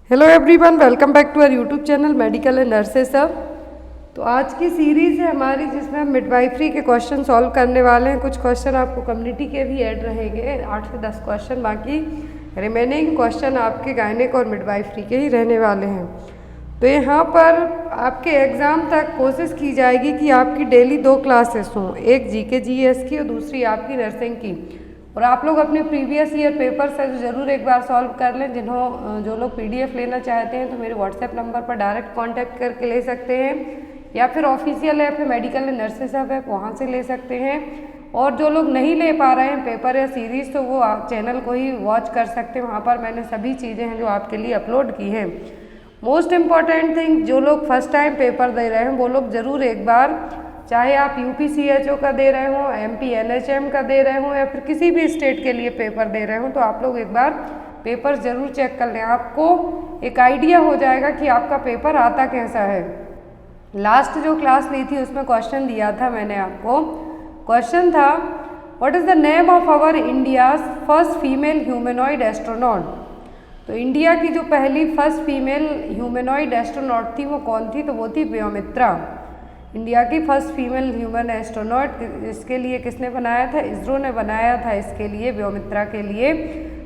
Hello everyone, welcome back to our YouTube channel medical and nurses सब। तो आज की सीरीज़ है हमारी जिसमें हम मिडवाइफरी के क्वेश्चन सॉल्व करने वाले हैं। कुछ क्वेश्चन आपको कम्युनिटी के भी ऐड रहेंगे, 8 से 10 क्वेश्चन, बाकी रिमेनिंग क्वेश्चन आपके गायनेक और मिडवाइफरी के ही रहने वाले हैं। तो यहाँ पर आपके एग्ज़ाम तक कोशिश की जाएगी कि आपकी डेली 2 क्लासेस हों, एक जीके जीएस की और दूसरी आपकी नर्सिंग की। और आप लोग अपने प्रीवियस ईयर पेपर से ज़रूर एक बार सॉल्व कर लें। जो लोग पीडीएफ लेना चाहते हैं तो मेरे व्हाट्सएप नंबर पर डायरेक्ट कांटेक्ट करके ले सकते हैं, या फिर ऑफिशियल ऐप है मेडिकल एंड नर्सेस ऐप है, वहाँ से ले सकते हैं। और जो लोग नहीं ले पा रहे हैं पेपर या सीरीज़, तो वो चैनल को ही वॉच कर सकते हैं। वहाँ पर मैंने सभी चीज़ें हैं जो आपके लिए अपलोड की हैं। मोस्ट इम्पॉर्टेंट थिंग, जो लोग फर्स्ट टाइम पेपर दे रहे हैं वो लोग ज़रूर एक बार, चाहे आप यूपीसीएचओ का दे रहे हो, एमपी एनएचएम का दे रहे हो, या फिर किसी भी स्टेट के लिए पेपर दे रहे हो, तो आप लोग एक बार पेपर ज़रूर चेक कर लें। आपको एक आइडिया हो जाएगा कि आपका पेपर आता कैसा है। लास्ट जो क्लास ली थी उसमें क्वेश्चन दिया था मैंने आपको। क्वेश्चन था, what is the name of our India's first female humanoid astronaut. तो इंडिया की जो पहली फर्स्ट फीमेल ह्यूमनॉइड एस्ट्रोनॉट थी वो कौन थी, तो वो थी व्योमित्रा। इंडिया की फर्स्ट फीमेल ह्यूमन एस्ट्रोनॉट इसके लिए किसने बनाया था, इसरो ने बनाया था इसके लिए, व्योमित्रा के लिए,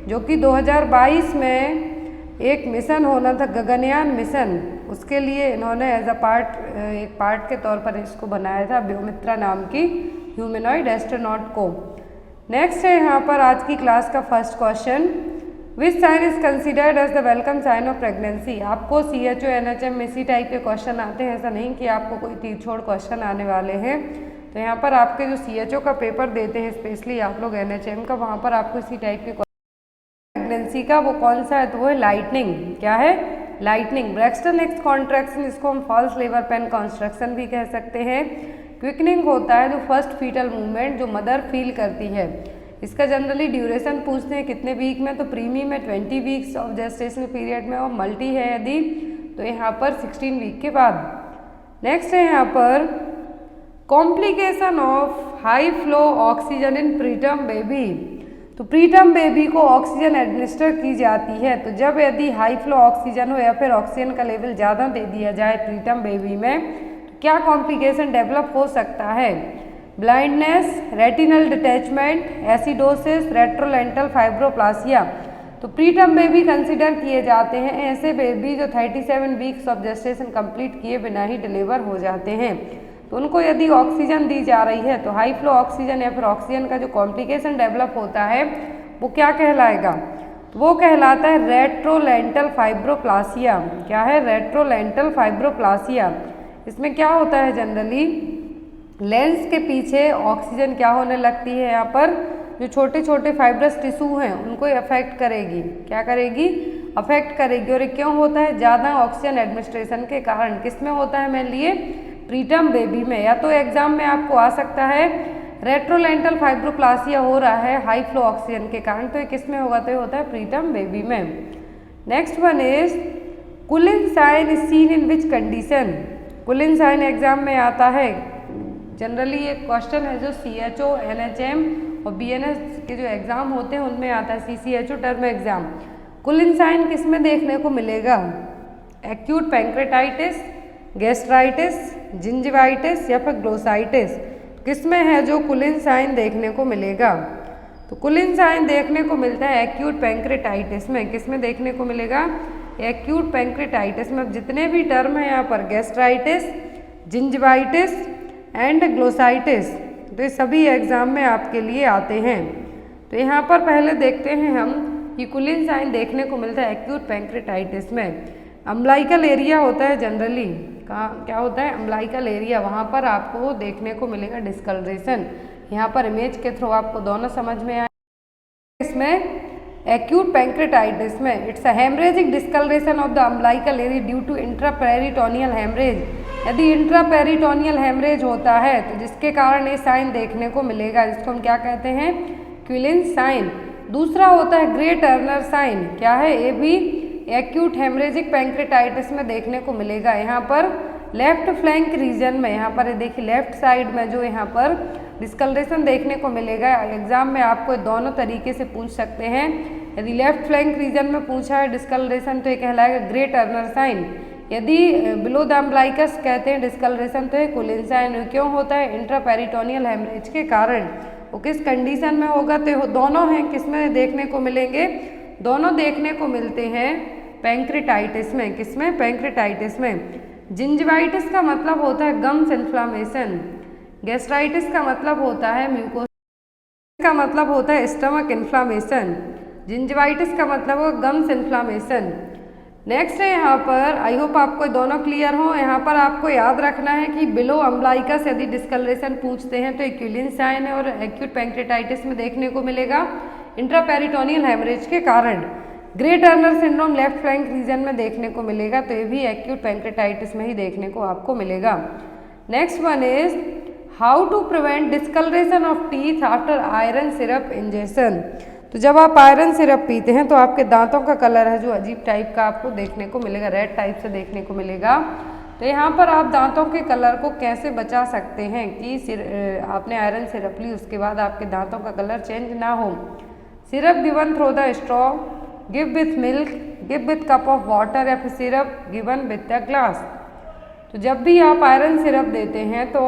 जो कि 2022 में एक मिशन होना था, गगनयान मिशन, उसके लिए इन्होंने एज अ एक पार्ट के तौर पर इसको बनाया था, व्योमित्रा नाम की ह्यूमनॉइड एस्ट्रोनॉट को। नेक्स्ट है यहाँ पर आज की क्लास का first question, which sign is considered as the welcome sign of pregnancy. आपको सीएचओ एनएचएम में इसी टाइप के क्वेश्चन आते हैं, ऐसा नहीं कि आपको कोई तीर छोड़ क्वेश्चन आने वाले हैं। तो यहाँ पर आपके जो सीएचओ का पेपर देते हैं, स्पेशली आप लोग एनएचएम का, वहाँ पर आपको इसी टाइप के प्रेगनेंसी का वो कौन सा है, तो वो है लाइटनिंग। क्या है, लाइटनिंग। ब्रैक्सटन एक्स कॉन्ट्रैक्शन, इसको हम फॉल्स लेबर पेन कॉन्स्ट्रक्शन भी कह सकते हैं। क्विकनिंग होता है जो फर्स्ट फीटल मूवमेंट जो मदर फील करती है। इसका जनरली ड्यूरेशन पूछते हैं कितने वीक में, तो प्रीमी में 20 वीक्स ऑफ जेस्टेशनल पीरियड में, और मल्टी है यदि तो यहाँ पर 16 वीक के बाद। नेक्स्ट है यहाँ पर complication of high flow oxygen in preterm baby. तो प्रीटर्म बेबी को ऑक्सीजन एडमिनिस्टर की जाती है, तो जब यदि हाई फ्लो ऑक्सीजन हो या फिर ऑक्सीजन का लेवल ज़्यादा दे दिया जाए प्रीटर्म बेबी में, तो क्या कॉम्प्लिकेशन डेवलप हो सकता है। Blindness, retinal detachment, acidosis, retrolental fibroplasia. तो प्रीटर्म बेबी कंसिडर किए जाते हैं ऐसे बेबी जो 37 वीक्स ऑफ जेस्टेशन कंप्लीट किए बिना ही डिलीवर हो जाते हैं। तो उनको यदि ऑक्सीजन दी जा रही है तो हाई फ्लो ऑक्सीजन या फिर ऑक्सीजन का जो कॉम्प्लिकेशन डेवलप होता है वो क्या कहलाएगा, तो वो कहलाता है रेट्रोलेंटल फाइब्रोप्लासिया। क्या है, रेट्रोलेंटल फाइब्रोप्लासिया। इसमें क्या होता है, जनरली लेंस के पीछे ऑक्सीजन क्या होने लगती है, यहाँ पर जो छोटे छोटे फाइब्रस टिश्यू हैं उनको अफेक्ट करेगी। क्या करेगी, अफेक्ट करेगी। और ये क्यों होता है, ज़्यादा ऑक्सीजन एडमिनिस्ट्रेशन के कारण। किस में होता है, मेन लिए प्रीटर्म बेबी में। या तो एग्जाम में आपको आ सकता है रेट्रोलेंटल फाइब्रोप्लासिया हो रहा है हाई फ्लो ऑक्सीजन के कारण, तो ये किस में होगा, तो ये होता है प्रीटर्म बेबी में। Next one is Cullen sign is seen in which condition. Cullen sign exam में आता है, जनरली ये क्वेश्चन है जो सीएचओ एनएचएम और बीएनएस के जो एग्ज़ाम होते हैं उनमें आता है, सीसीएचओ टर्म एग्ज़ाम। कुलिन साइन किस में देखने को मिलेगा, एक्यूट पैंक्रेटाइटिस, गैस्ट्राइटिस, जिंजिवाइटिस या फिर ग्लोसाइटिस, किस में है जो कुलिन साइन देखने को मिलेगा। तो कुलिन साइन देखने को मिलता है एक्यूट पैंक्रेटाइटिस में। किस में देखने को मिलेगा, एक्यूट पैंक्रेटाइटिस में। जितने भी टर्म है यहाँ पर, गैस्ट्राइटिस, जिंजिवाइटिस एंड ग्लोसाइटिस, तो ये सभी एग्जाम में आपके लिए आते हैं। तो यहाँ पर पहले देखते हैं हम कि कुलिन साइन देखने को मिलता है एक्यूट पैंक्रेटाइटिस में। अम्बलाइकल एरिया होता है जनरली, कहाँ क्या होता है, अम्बलाइकल एरिया, वहाँ पर आपको देखने को मिलेगा डिस्कलरेशन। यहाँ पर इमेज के थ्रू आपको दोनों समझ में आए। इसमें एक्यूट पैंक्रेटाइटिस में it's a haemorrhagic discolouration of the umbilical area due to intraperitoneal haemorrhage. यदि इंट्रापेरिटोनियल हेमरेज होता है तो जिसके कारण ये साइन देखने को मिलेगा, जिसको हम क्या कहते हैं, क्विलिन साइन। दूसरा होता है ग्रे टर्नर साइन। क्या है, ये भी एक्यूट हेमरेजिक पैंक्रेटाइटिस में देखने को मिलेगा। यहाँ पर लेफ्ट फ्लैंक रीजन में, यहाँ पर देखिए लेफ्ट साइड में जो यहाँ पर डिस्कलरेशन देखने को मिलेगा। एग्जाम में आपको दोनों तरीके से पूछ सकते हैं यदि लेफ्ट फ्लैंक रीजन में पूछा है डिस्कलरेशन तो ये कहलाएगा ग्रे टर्नर साइन। यदि बिलो द अम्बलाइकस कहते हैं डिस्कलरेशन तो ये कुलिन साइन। क्यों होता है? इंट्रापेरिटोनियल हेमरेज के कारण। वो किस कंडीशन में होगा? तो दोनों हैं, किसमें देखने को मिलेंगे? दोनों देखने को मिलते हैं पैंक्रेटाइटिस में। किसमें? पैंक्रेटाइटिस में। जिंजिवाइटिस का मतलब होता है गम्स इन्फ्लामेशन। गैस्ट्राइटिस का मतलब होता है म्यूकोस का मतलब होता है स्टमक इन्फ्लामेशन। जिंजिवाइटिस का मतलब होगा गम्स इन्फ्लामेशन। नेक्स्ट है यहाँ पर, आई होप आपको दोनों क्लियर हो। यहाँ पर आपको याद रखना है कि बिलो अम्बलाइकस यदि डिस्कलरेशन पूछते हैं तो क्यूलिन साइन है और एक्यूट पैंक्रेटाइटिस में देखने को मिलेगा इंट्रापेरिटोनियल हेमरेज के कारण। Grey Turner syndrome left flank region में देखने को मिलेगा तो ये भी एक्यूट पैंक्रेटाइटिस में ही देखने को आपको मिलेगा। Next one is how to prevent discolouration of teeth after iron syrup injection. तो जब आप आयरन सिरप पीते हैं तो आपके दांतों का कलर है जो अजीब टाइप का आपको देखने को मिलेगा, रेड टाइप से देखने को मिलेगा। तो यहाँ पर आप दांतों के कलर को कैसे बचा सकते हैं कि आपने आयरन सिरप ली उसके बाद आपके दांतों का कलर चेंज ना हो। Syrup given through the straw, give with milk, give with cup of water या फिर syrup given with the glass. तो जब भी आप आयरन सिरप देते हैं तो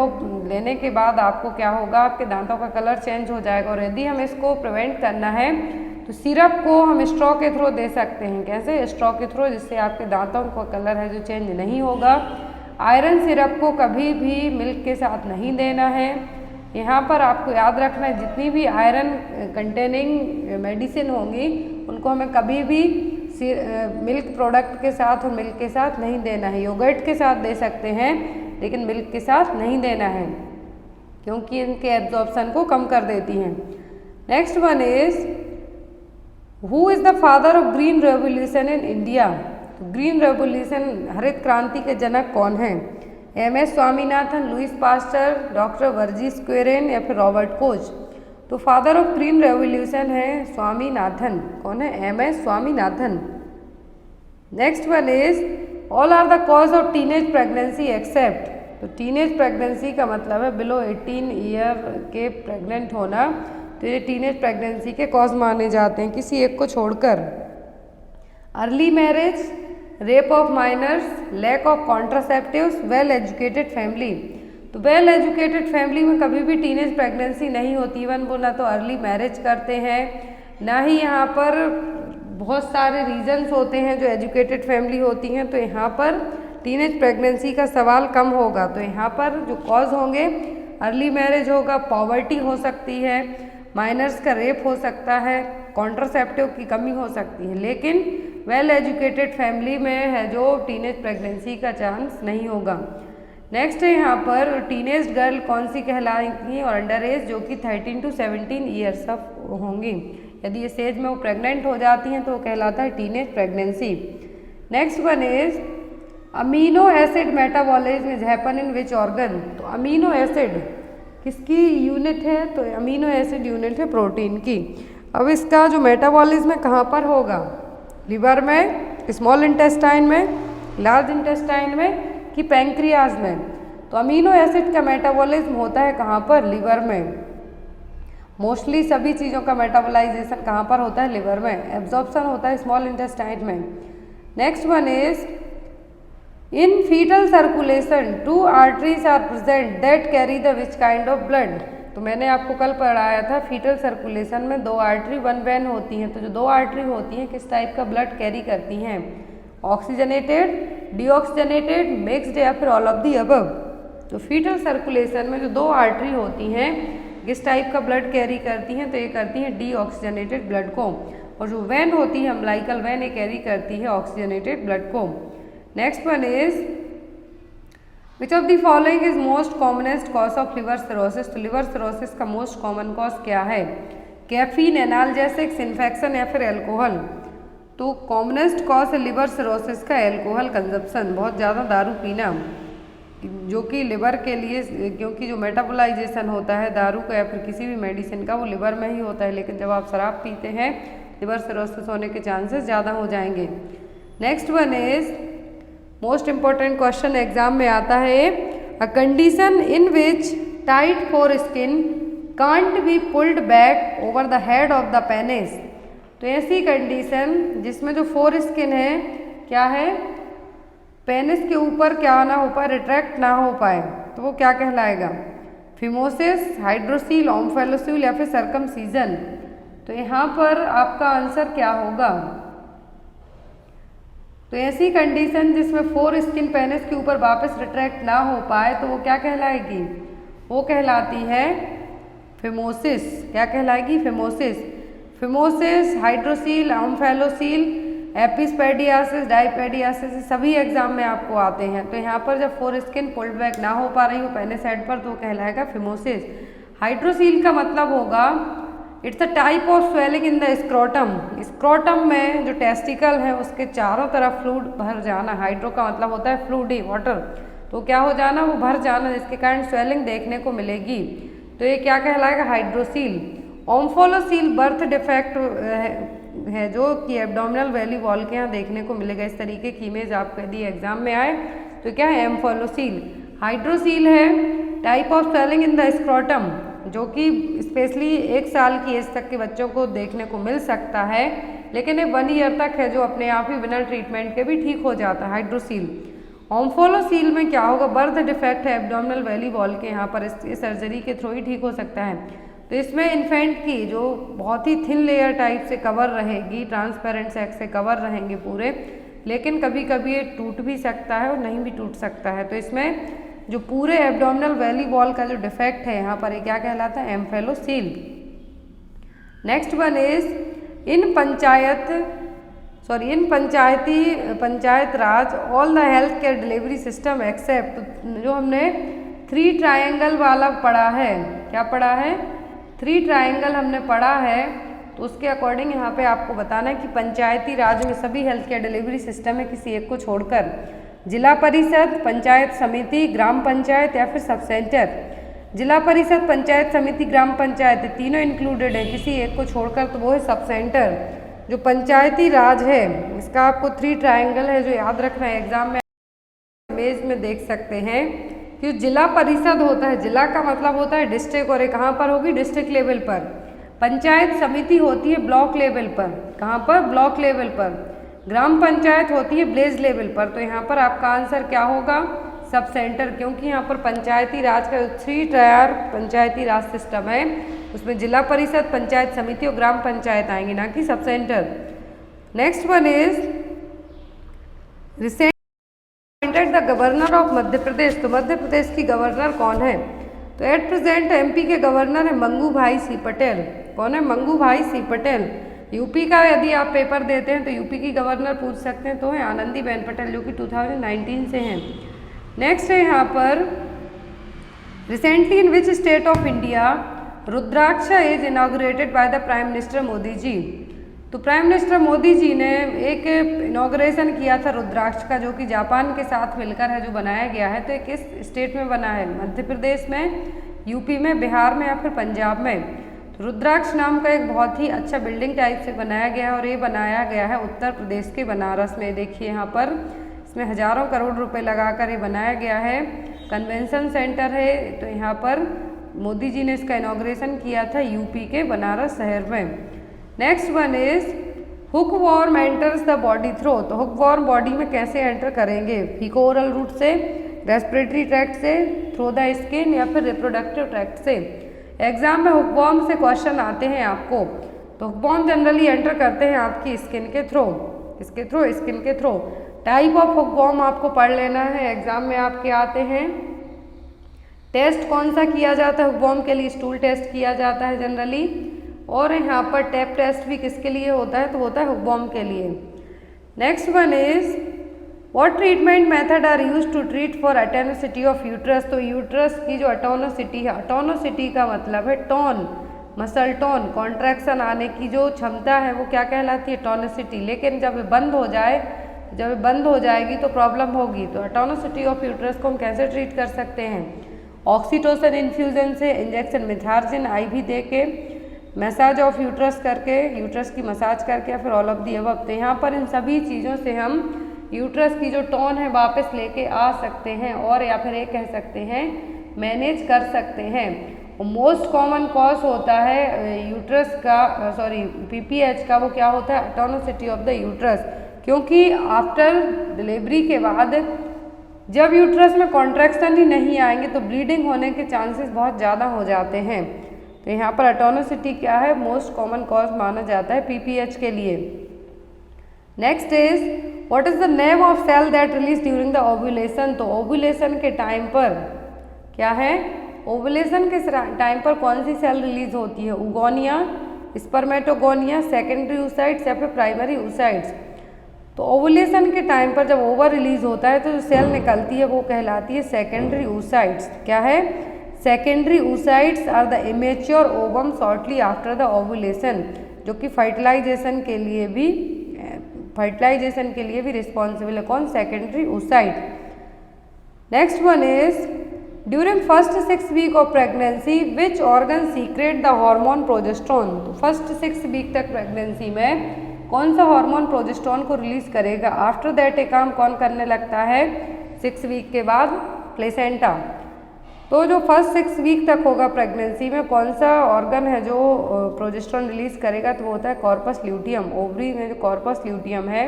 लेने के बाद आपको क्या होगा? आपके दांतों का कलर चेंज हो जाएगा। और यदि हम इसको प्रिवेंट करना है तो सिरप को हम स्ट्रॉ के थ्रू दे सकते हैं। कैसे? स्ट्रॉ के थ्रू, जिससे आपके दांतों का कलर है जो चेंज नहीं होगा। आयरन सिरप को कभी भी मिल्क के साथ नहीं देना है। यहाँ पर आपको याद रखना है जितनी भी आयरन कंटेनिंग मेडिसिन होंगी उनको हमें कभी भी मिल्क प्रोडक्ट के साथ और मिल्क के साथ नहीं देना है। योगर्ट के साथ दे सकते हैं लेकिन मिल्क के साथ नहीं देना है क्योंकि इनके एब्जॉर्प्शन को कम कर देती हैं। Next one is who is the father of green revolution in India. तो ग्रीन रेवोल्यूशन हरित क्रांति के जनक कौन हैं? MS. Swaminathan, Louis Pasteur, doctor Verghese Kurien या फिर रॉबर्ट कोच। तो फादर ऑफ ग्रीन रेवोल्यूशन है स्वामीनाथन। कौन है? MS. Swaminathan. Next one is all are the cause of teenage pregnancy except. तो टीनेज प्रेगनेंसी का मतलब है बिलो 18 ईयर के प्रेग्नेंट होना। तो ये टीनेज प्रेगनेंसी के कॉज माने जाते हैं किसी एक को छोड़कर। Early marriage, rape of minors, lack of contraceptives, well educated family. तो वेल एजुकेटेड फैमिली में कभी भी टीनेज प्रेगनेंसी नहीं होती। इवन वो ना तो अर्ली मैरिज करते हैं ना ही यहाँ पर बहुत सारे रीजंस होते हैं जो एजुकेटेड फैमिली होती हैं। तो यहाँ पर टीनेज प्रेगनेंसी का सवाल कम होगा। तो यहाँ पर जो कॉज होंगे अर्ली मैरिज होगा, पॉवर्टी हो सकती है, माइनर्स का रेप हो सकता है, कॉन्ट्रासेप्टिव की कमी हो सकती है। लेकिन वेल एजुकेटेड फैमिली में है जो टीनेज प्रेगनेंसी का चांस नहीं होगा। नेक्स्ट है यहाँ पर टीनेज गर्ल कौन सी कहलाएंगी और अंडर एज जो कि 13 to 17 ईयर्स ऑफ होंगी। यदि इस एज में वो प्रेग्नेंट हो जाती हैं तो वो कहलाता है teenage pregnancy. Next one is amino acid metabolism is happen in which organ. तो अमीनो एसिड किसकी यूनिट है? तो अमीनो एसिड यूनिट है प्रोटीन की। अब इसका जो मेटाबॉलिज्म है कहाँ पर होगा? लिवर में, स्मॉल इंटेस्टाइन में, लार्ज इंटेस्टाइन में कि पैंक्रियाज में। तो अमीनो एसिड का मेटाबॉलिज्म होता है कहाँ पर? लिवर में। मोस्टली सभी चीज़ों का मेटाबॉलाइजेशन कहाँ पर होता है? लिवर में। एब्जॉर्प्शन होता है स्मॉल इंटेस्टाइन में। Next one is in foetal circulation 2 arteries are present that carry the which kind of blood. तो मैंने आपको कल पढ़ाया था फीटल सर्कुलेशन में 2 आर्टरी 1 वेन होती हैं। तो जो 2 आर्टरी होती हैं किस टाइप का ब्लड कैरी करती हैं? ऑक्सीजनेटेड, डीऑक्सीजनेटेड, मिक्स्ड या फिर ऑल ऑफ दी अबव। तो फीटल सर्कुलेशन में जो 2 आर्टरी होती हैं किस टाइप का ब्लड कैरी करती हैं? तो ये करती हैं डीऑक्सीजनेटेड ब्लड को। और जो वेन होती है अम्बलाइकल वेन, ये कैरी करती है ऑक्सीजनेटेड ब्लड को। Next one is which of the following is most commonest cause of liver cirrhosis. तो लिवर सिरोसिस का मोस्ट कॉमन कॉज क्या है? कैफीन, एनाल्जेसिक्स, इन्फेक्शन या फिर एल्कोहल। तो कॉमनेस्ट कॉज है लिवर सिरोसिस का एल्कोहल कंजप्शन, बहुत ज़्यादा दारू पीना, जो कि लिवर के लिए, क्योंकि जो मेटाबोलाइजेशन होता है दारू का या फिर किसी भी मेडिसिन का वो लिवर में ही होता है। लेकिन जब आप शराब पीते हैं लिवर सिरोसिस होने के चांसेस ज़्यादा हो जाएंगे। Next one is most important question exam में आता है a condition in which tight four skin can't be pulled back over the head of the penis. तो ऐसी कंडीशन जिसमें जो फोर स्किन है क्या है, पेनिस के ऊपर क्या ना हो पाए, रिट्रैक्ट ना हो पाए, तो वो क्या कहलाएगा, फिमोसिस, हाइड्रोसील, ओम्फेलोसील या फिर सर्कमसीजन। तो यहाँ पर आपका आंसर क्या होगा, तो ऐसी कंडीशन जिसमें फोर स्किन पेनिस के ऊपर वापस रिट्रैक्ट ना हो पाए तो वो क्या कहलाएगी, वो कहलाती है फिमोसिस। क्या कहलाएगी, फिमोसिस। फिमोसिस, हाइड्रोसील, ओम्फेलोसील, एपिस्पेडियासिस, डाइपेडियासिस सभी एग्जाम में आपको आते हैं। तो यहाँ पर जब फोर स्किन पुल्ड बैक ना हो पा रही हो पेनिस हेड पर तो कहलाएगा फिमोसिस। हाइड्रोसील का मतलब होगा it's a type of swelling in the scrotum. Scrotum में जो टेस्टिकल है उसके चारों तरफ फ्लूइड भर जाना। हाइड्रो का मतलब होता है फ्लूइडी, वाटर, तो क्या हो जाना, वो भर जाना, जिसके कारण स्वेलिंग देखने को मिलेगी। तो ये क्या कहलाएगा, हाइड्रोसील। ओम्फोलोसील बर्थ डिफेक्ट है जो कि एब्डोमिनल वैली वॉल के यहाँ देखने को मिलेगा। इस तरीके की इमेज आपको यदि एग्जाम में आए तो क्या है, एम्फोलोसील। हाइड्रोसील है type of swelling in the scrotum, जो कि स्पेशली 1 साल की एज तक के बच्चों को देखने को मिल सकता है, लेकिन ये 1 ईयर तक है जो अपने आप ही बिना ट्रीटमेंट के भी ठीक हो जाता है, हाइड्रोसील। ओम्फोलोसील में क्या होगा, बर्थ डिफेक्ट है एब्डोमिनल वैली वॉल के यहाँ पर, इस सर्जरी के थ्रू ही ठीक हो सकता है। तो इसमें इन्फेंट की जो बहुत ही थिन लेयर टाइप से कवर रहेगी, ट्रांसपेरेंट सेक्स से कवर रहेंगे पूरे, लेकिन कभी कभी ये टूट भी सकता है और नहीं भी टूट सकता है। तो इसमें जो पूरे एब्डोमिनल वैली वॉल का जो डिफेक्ट है यहाँ पर ये क्या कहलाता है, omphalocele. Next one is in panchayat raj all the health care delivery system except, जो हमने 3 ट्रायंगल वाला पढ़ा है, क्या पढ़ा है, 3 ट्रायंगल हमने पढ़ा है, तो उसके अकॉर्डिंग यहाँ पे आपको बताना है कि पंचायती राज में सभी हेल्थ केयर डिलीवरी सिस्टम है किसी एक को छोड़कर, जिला परिषद, पंचायत समिति, ग्राम पंचायत या फिर सब सेंटर। जिला परिषद, पंचायत समिति, ग्राम पंचायत तीनों इंक्लूडेड है, किसी एक को छोड़कर तो वो है सब सेंटर। जो पंचायती राज है इसका आपको 3 ट्रायंगल है जो याद रखना है, एग्जाम में इमेज में देख सकते हैं कि जिला परिषद होता है, जिला का मतलब होता है डिस्ट्रिक्ट, और ये कहाँ पर होगी, डिस्ट्रिक्ट लेवल पर। पंचायत समिति होती है ब्लॉक लेवल पर, कहाँ पर, ब्लॉक लेवल पर। ग्राम पंचायत होती है विलेज लेवल पर। तो यहाँ पर आपका आंसर क्या होगा, सब सेंटर, क्योंकि यहाँ पर पंचायती राज का 3 टायर पंचायती राज सिस्टम है उसमें जिला परिषद, पंचायत समिति और ग्राम पंचायत आएंगे, ना कि sub centre. Next one is recent the governor of Madhya Pradesh. तो मध्य प्रदेश की गवर्नर कौन है, तो एट प्रेजेंट एमपी के गवर्नर है मंगू भाई सी पटेल। कौन है, मंगू भाई सी पटेल। यूपी का यदि आप पेपर देते हैं तो यूपी की गवर्नर पूछ सकते हैं, तो है आनंदीबेन पटेल जो कि 2019 से हैं। नेक्स्ट है यहाँ पर recently in which state of India Rudraksh is inaugurated by the prime minister Modi ji. तो प्राइम मिनिस्टर मोदी जी ने एक इनॉग्रेशन किया था रुद्राक्ष का, जो कि जापान के साथ मिलकर है जो बनाया गया है। तो ये किस स्टेट में बना है, मध्य प्रदेश में, यूपी में, बिहार में या फिर पंजाब में। तो रुद्राक्ष नाम का एक बहुत ही अच्छा बिल्डिंग टाइप से बनाया गया है और ये बनाया गया है उत्तर प्रदेश के बनारस में। देखिए यहाँ पर इसमें हजारों करोड़ रुपए लगाकर ये बनाया गया है, कन्वेंशन सेंटर है। तो यहाँ पर मोदी जी ने इसका इनॉग्रेशन किया था यूपी के बनारस शहर में। Next one is hookworm enters the body through. तो हुक वॉर्म बॉडी में कैसे एंटर करेंगे, फीको ओरल रूट से, रेस्पिरेटरी ट्रैक्ट से, थ्रू द स्किन या फिर रिप्रोडक्टिव ट्रैक्ट से। एग्जाम में हुक वॉर्म से क्वेश्चन आते हैं आपको। तो हुक वॉर्म जनरली एंटर करते हैं आपकी स्किन के थ्रू, किसके थ्रू, स्किन के through. Type of hook warm आपको पढ़ लेना है, एग्जाम में आपके आते हैं। टेस्ट कौन सा किया जाता है हुक वॉर्म के लिए, स्टूल टेस्ट किया जाता है जनरली। और यहाँ पर टैप टेस्ट भी किसके लिए होता है, तो होता है हुक वॉर्म के लिए। Next one is what treatment method are use to treat for atonicity of uterus. तो यूट्रस की जो अटोनोसिटी है, अटोनोसिटी का मतलब है टोन, मसल टोन, कॉन्ट्रैक्शन आने की जो क्षमता है वो क्या कहलाती है, टोनोसिटी। लेकिन जब ये बंद हो जाए, जब ये बंद हो जाएगी तो प्रॉब्लम होगी। तो अटोनोसिटी ऑफ यूट्रस को हम कैसे ट्रीट कर सकते हैं, ऑक्सीटोसिन इन्फ्यूजन से, इंजेक्शन मिथार्जिन IV दे के, मैसाज ऑफ यूट्रस करके, यूट्रस की मसाज करके, या फिर ऑल ऑफ दी अबव। तो यहाँ पर इन सभी चीज़ों से हम यूट्रस की जो टोन है वापस लेके आ सकते हैं, और या फिर ये कह सकते हैं मैनेज कर सकते हैं। और मोस्ट कॉमन कॉज होता है यूट्रस का PPH का, वो क्या होता है, एटोनोसिटी ऑफ द यूट्रस। क्योंकि आफ्टर डिलीवरी के बाद जब यूट्रस में कॉन्ट्रैक्शन ही नहीं आएंगे तो ब्लीडिंग होने के चांसेस बहुत ज़्यादा हो जाते हैं। तो यहाँ पर एटोनोसिटी क्या है, मोस्ट कॉमन कॉज माना जाता है PPH के लिए। Next is what is the name of cell that release during the ovulation. तो ओव्यूलेशन के टाइम पर क्या है, ओव्यूलेशन के टाइम पर कौन सी सेल रिलीज होती है, उगोनिया, स्पर्मेटोगोनिया, सेकेंडरी oocytes या फिर प्राइमरी oocytes। तो ओवुलेशन के टाइम पर जब ओवर रिलीज होता है तो जो सेल निकलती है वो कहलाती है सेकेंडरी oocytes। क्या है, secondary oocytes are the immature ovum shortly after the ovulation, जो कि फर्टिलाइजेशन के लिए भी रिस्पॉन्सिबल है। कौन, secondary oocyte। Next one is during first 6 week of pregnancy which organ secrete the hormone progesterone. तो फर्स्ट 6 वीक तक प्रेगनेंसी में कौन सा हार्मोन प्रोजेस्टेरोन को रिलीज करेगा। आफ्टर दैट ये काम कौन करने लगता है, 6 वीक के बाद प्लेसेंटा। तो जो फर्स्ट 6 वीक तक होगा प्रेगनेंसी में, कौन सा ऑर्गन है जो प्रोजेस्टेरोन रिलीज करेगा, तो वो होता है कॉर्पस ल्यूटियम। ओवरी में जो कॉर्पस ल्यूटियम है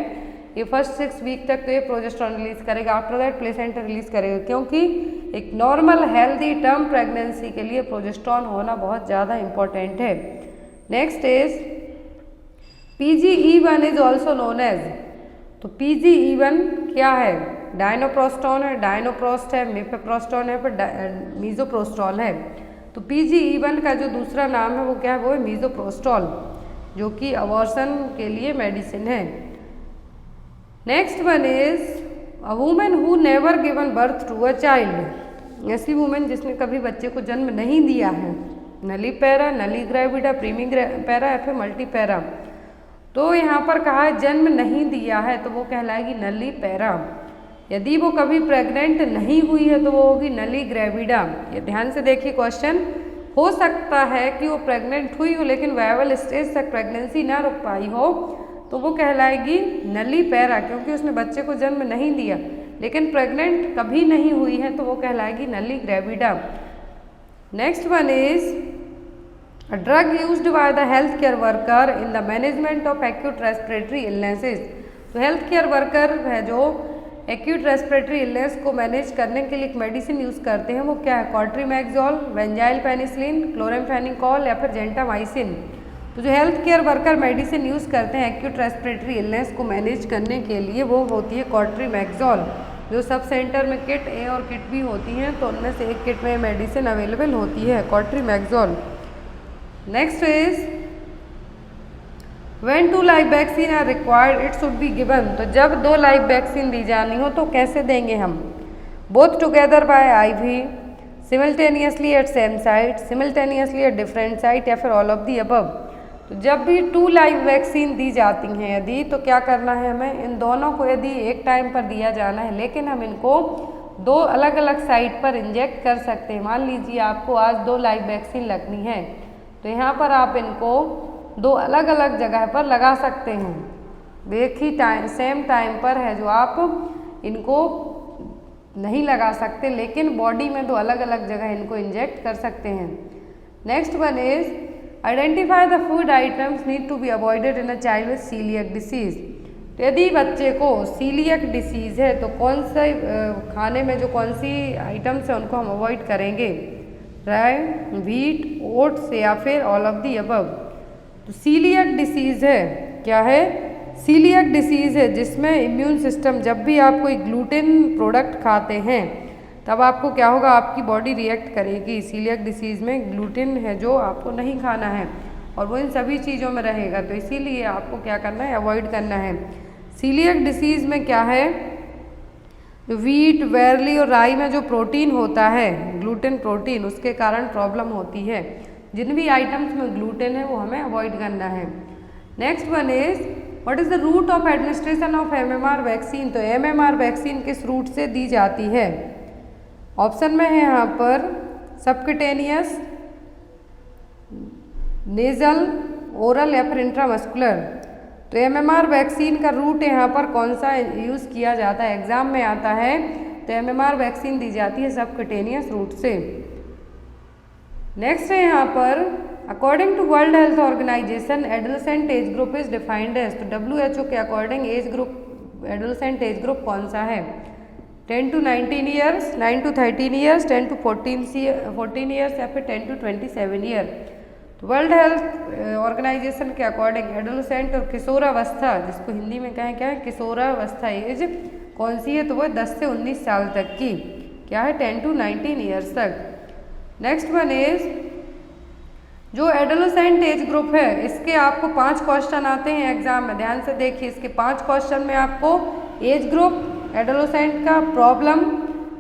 ये फर्स्ट 6 वीक तक तो ये प्रोजेस्टेरोन रिलीज करेगा, आफ्टर दैट प्लेसेंटा रिलीज करेगा। क्योंकि एक नॉर्मल हेल्दी टर्म प्रेगनेंसी के लिए प्रोजेस्टेरोन होना बहुत ज़्यादा इंपॉर्टेंट है। Next is PGE1 is also known as. तो PGE1 क्या है, डायनोप्रोस्टोन है, डायनोप्रोस्ट है, मिफेप्रोस्टोन है, फिर मीजोप्रोस्टॉल है। तो PGE1 का जो दूसरा नाम है वो क्या है, वो है मीजोप्रोस्टॉल, जो कि अबॉर्शन के लिए मेडिसिन है। Next one is a woman who never given birth to a child. ऐसी वुमेन जिसने कभी बच्चे को जन्म नहीं दिया है, नली पैरा, नली ग्रेविडा, प्रीमी पैरा या फिर मल्टी पैरा। तो यहाँ पर कहा है जन्म नहीं दिया है तो वो कहलाएगी नली पैरा। यदि वो कभी प्रेग्नेंट नहीं हुई है तो वो होगी नली ग्रेविडा। ये ध्यान से देखिए क्वेश्चन, हो सकता है कि वो प्रेग्नेंट हुई हो लेकिन वायबल स्टेज तक प्रेगनेंसी ना रुक पाई हो, तो वो कहलाएगी नली पैरा, क्योंकि उसने बच्चे को जन्म नहीं दिया लेकिन प्रेग्नेंट कभी नहीं हुई है तो वो कहलाएगी नली gravida. Next one is A drug used by the healthcare worker in the management of acute respiratory illnesses। तो हेल्थ केयर वर्कर है जो एक्यूट रेस्पिरेटरी इलनेस को मैनेज करने के लिए एक मेडिसिन यूज़ करते हैं, वो क्या है, कॉट्रीमैक्सोल, वेंजाइल पेनिसिलिन, क्लोरेमफेनिकोल या फिर जेंटामाइसिन। तो जो health care worker medicine use करते हैं एक्यूट रेस्पिरेटरी इलनेस को मैनेज करने के लिए वो होती है कॉट्रीमैक्सोल। जो सब सेंटर में किट ए और किट बी होती हैं तो उनमें से एक किट में मेडिसिन अवेलेबल होती है cotrimoxazole. Next is when 2 live vaccine are required it should be given. तो जब 2 लाइव वैक्सीन दी जानी हो तो कैसे देंगे हम, both together by IV, simultaneously at same site, simultaneously at different site या फिर ऑल ऑफ दी अबव। तो जब भी 2 लाइव वैक्सीन दी जाती हैं यदि, तो क्या करना है हमें, इन दोनों को यदि एक टाइम पर दिया जाना है लेकिन हम इनको 2 अलग अलग साइट पर इंजेक्ट कर सकते हैं। मान लीजिए आपको आज 2 लाइव वैक्सीन लगनी है तो यहाँ पर आप इनको 2 अलग अलग जगह पर लगा सकते हैं। एक ही सेम टाइम पर है जो आप इनको नहीं लगा सकते, लेकिन बॉडी में 2 अलग अलग जगह इनको इंजेक्ट कर सकते हैं। Next one is identify the food items need to be avoided in a child with coeliac disease. तो यदि बच्चे को सीलियक डिसीज़ है तो कौन से खाने में जो कौन सी आइटम्स है उनको हम अवॉइड करेंगे, राई, व्हीट, ओट्स या फिर ऑल ऑफ दी अबव। तो सीलियक डिसीज़ है, क्या है, सीलियक डिसीज़ है जिसमें इम्यून सिस्टम, जब भी आप कोई ग्लूटेन प्रोडक्ट खाते हैं तब आपको क्या होगा, आपकी बॉडी रिएक्ट करेगी। सीलियक डिसीज़ में ग्लूटेन है जो आपको नहीं खाना है और वो इन सभी चीज़ों में रहेगा, तो इसीलिए आपको क्या करना है, अवॉइड करना है। सीलियक डिसीज़ में क्या है, व्हीट, बैर्ली और राई में जो प्रोटीन होता है, ग्लूटेन प्रोटीन, उसके कारण प्रॉब्लम होती है। जिन भी आइटम्स में ग्लूटेन है वो हमें अवॉइड करना है। Next one is what is the route of administration of MMR vaccine. तो MMR वैक्सीन किस रूट से दी जाती है, ऑप्शन में है यहाँ पर सबक्यूटेनियस, नेजल, ओरल या फिर इंट्रामस्कुलर। तो MMR वैक्सीन का रूट यहाँ पर कौन सा यूज़ किया जाता है, एग्जाम में आता है, तो MMR वैक्सीन दी जाती है सबक्यूटेनियस रूट से। नेक्स्ट है यहाँ पर according to World Health Organization adolescent age group is defined as, तो WHO के according age group adolescent age group कौन सा है? 10 to 19 years, 9 to 13 years, 10 to 14 years या फिर 10 to 27 ईयर। तो वर्ल्ड हेल्थ ऑर्गेनाइजेशन के अकॉर्डिंग एडोलेसेंट और किशोरावस्था, जिसको हिंदी में कहें क्या है, किशोरावस्था एज कौन सी है? तो वो 10 से 19 साल तक की, क्या है? 10 to 19 ईयर्स तक। नेक्स्ट वन इज जो एडोलेसेंट एज ग्रुप है, इसके आपको 5 क्वेश्चन आते हैं एग्जाम में, ध्यान से देखिए। इसके 5 क्वेश्चन में आपको एज ग्रुप एडोलेसेंट का प्रॉब्लम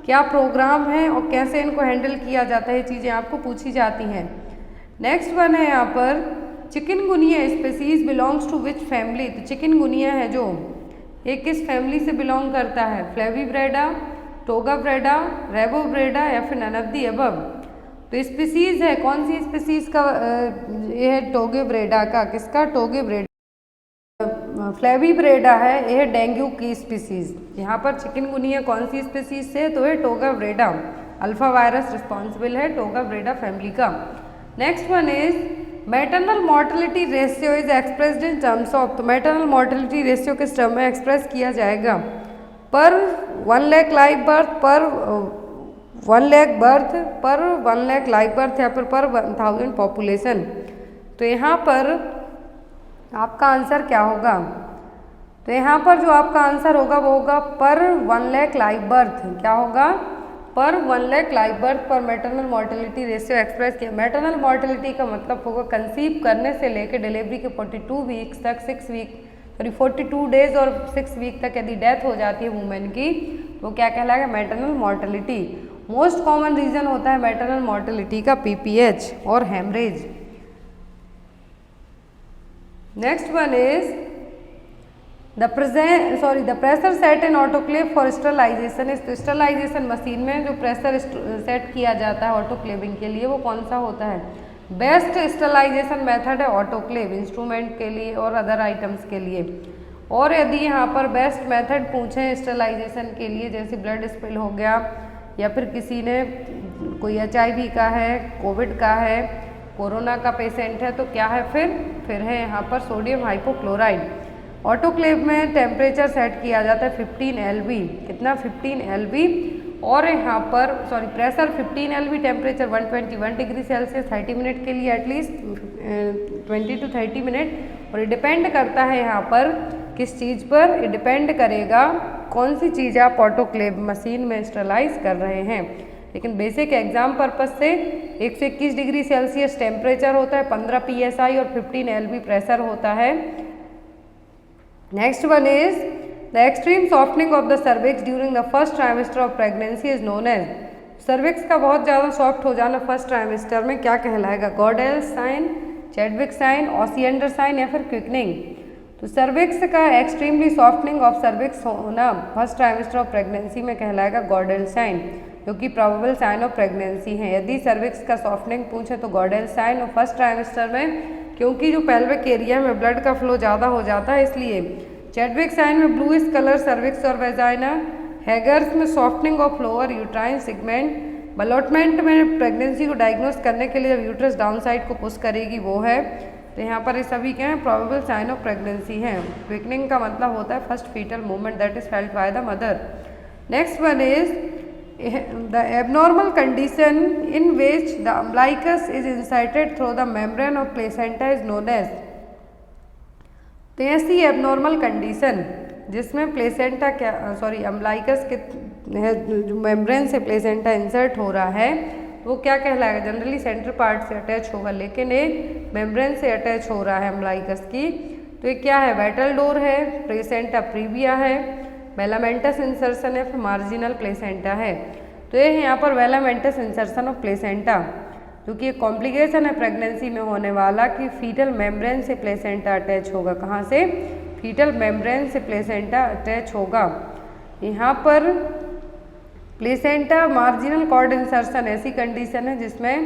क्या प्रोग्राम है और कैसे इनको हैंडल किया जाता है, ये चीज़ें आपको पूछी जाती हैं। नेक्स्ट वन है यहाँ पर chikungunya species belongs to which family, तो चिकनगुनिया है जो ये किस फैमिली से बिलोंग करता है? फ्लेविब्रेडा, टोगाब्रेडा, रेबोब्रेडा या फिर नन ऑफ द अबव। तो स्पीसीज है कौन सी स्पीसीज का? ये है टोगेब्रेडा का, किसका? टोगेब्रेडा। फ्लेविब्रेडा है, यह है डेंगू की स्पीसीज। यहाँ पर चिकनगुनिया कौन सी स्पीसीज से? तो है टोगाब्रेडा, अल्फा वायरस रिस्पॉन्सिबल है टोगाब्रेडा फैमिली का। Next one is maternal mortality ratio is expressed in terms of, तो मैटरनल मॉर्टेलिटी रेशियो किस टर्म में एक्सप्रेस किया जाएगा? पर 1 लाख लाइव बर्थ, पर 1 लाख बर्थ, पर 1 लाख लाइव बर्थ या पर 1000 पॉपुलेशन। तो यहाँ पर आपका आंसर क्या होगा? तो यहाँ पर जो आपका आंसर होगा वो होगा पर 1 लाख लाइव बर्थ। क्या होगा? पर 1 लाख लाइव बर्थ पर मैटरनल मॉर्टेलिटी रेशियो एक्सप्रेस किया। मैटरनल मॉर्टेलिटी का मतलब होगा कंसीव करने से लेकर डिलीवरी के 42 वीक्स तक, 42 डेज और 6 वीक तक यदि डेथ हो जाती है वुमेन की, तो क्या कहलाएगा? Maternal mortality. Most common reason होता है मैटरनल मॉर्टेलिटी का PPH और haemorrhage. Next one is the pressure set in autoclave for sterilisation is, तो स्टरलाइजेशन मशीन में जो प्रेशर सेट किया जाता है ऑटोक्लेविंग के लिए वो कौन सा होता है? बेस्ट स्टरलाइजेशन मेथड है ऑटोक्लेव, इंस्ट्रूमेंट के लिए और अदर आइटम्स के लिए। और यदि यहाँ पर बेस्ट मेथड पूछें स्टरलाइजेशन के लिए, जैसे ब्लड स्पिल हो गया या फिर किसी ने कोई HIV का है, कोविड का है, कोरोना का पेशेंट है, तो क्या है? फिर है यहाँ पर सोडियम हाइपोक्लोराइड। ऑटोक्लेव में टेम्परेचर सेट किया जाता है 15 LB, कितना? 15 LB। और यहाँ पर pressure 15 LB, temperature 121 degree Celsius 30 minute के लिए, एटलीस्ट 20 to 30 मिनट। और ये डिपेंड करता है यहाँ पर किस चीज़ पर? ये डिपेंड करेगा कौन सी चीज़ आप ऑटोक्लेव मशीन में स्टरलाइज कर रहे हैं। लेकिन बेसिक एग्जाम पर्पज से 121 डिग्री सेल्सियस टेम्परेचर होता है, 15 PSI और 15 LB प्रेशर होता है। Next one is the extreme softening of the cervix during the first trimester of pregnancy is known as, cervix का बहुत ज़्यादा सॉफ्ट हो जाना फर्स्ट ट्राइमेस्टर में क्या कहलाएगा? Goodell's sign, Chadwick sign, Osiander sign या फिर क्विकनिंग। तो सर्विक्स का एक्सट्रीमली सॉफ्टनिंग ऑफ सर्विक्स होना फर्स्ट ट्राइमेस्टर ऑफ प्रेगनेंसी में कहलाएगा गॉडेल साइन, जो कि प्रोबेबल साइन ऑफ प्रेगनेंसी है। यदि सर्विक्स का सॉफ्टनिंग पूछे तो गॉडेल साइन, और फर्स्ट ट्राइमेस्टर में क्योंकि जो पेल्विक एरिया में ब्लड का फ्लो ज़्यादा हो जाता है इसलिए चैडविक साइन में ब्लूइश कलर सर्विक्स और वेजाइना, हैगर्स में softening of lower uterine segment, ballottement में प्रेगनेंसी को डायग्नोस करने के लिए जब यूट्रस डाउन साइड को पुश करेगी वो है। तो यहाँ पर ये सभी क्या है? प्रोबेबल साइन ऑफ प्रेगनेंसी हैं। क्विकनिंग का मतलब होता है first fetal movement that is felt by the mother. Next one is the abnormal condition in which the umbilicus is inserted through the membrane of placenta is known as, तो ऐसी abnormal condition जिसमें placenta umbilicus के जो membrane से placenta insert हो रहा है वो क्या कहलाएगा? जनरली सेंटर पार्ट से अटैच होगा, लेकिन ये मेम्ब्रेन से अटैच हो रहा है अम्बलाइकस की, तो ये क्या है? वाइटल डोर है, प्लेसेंटा प्रीविया है, वेलामेंटस इंसर्शन है, फिर मार्जिनल प्लेसेंटा है। तो ये है यहाँ पर वेलामेंटस इंसर्शन ऑफ प्लेसेंटा, जो कि एक कॉम्प्लिकेशन है प्रेगनेंसी में होने वाला कि फीटल मेम्ब्रेन से प्लेसेंटा अटैच होगा। कहाँ से? फीटल मेम्ब्रेन से प्लेसेंटा अटैच होगा। यहाँ पर प्लेसेंटा मार्जिनल कॉर्ड इंसर्शन ऐसी कंडीशन है जिसमें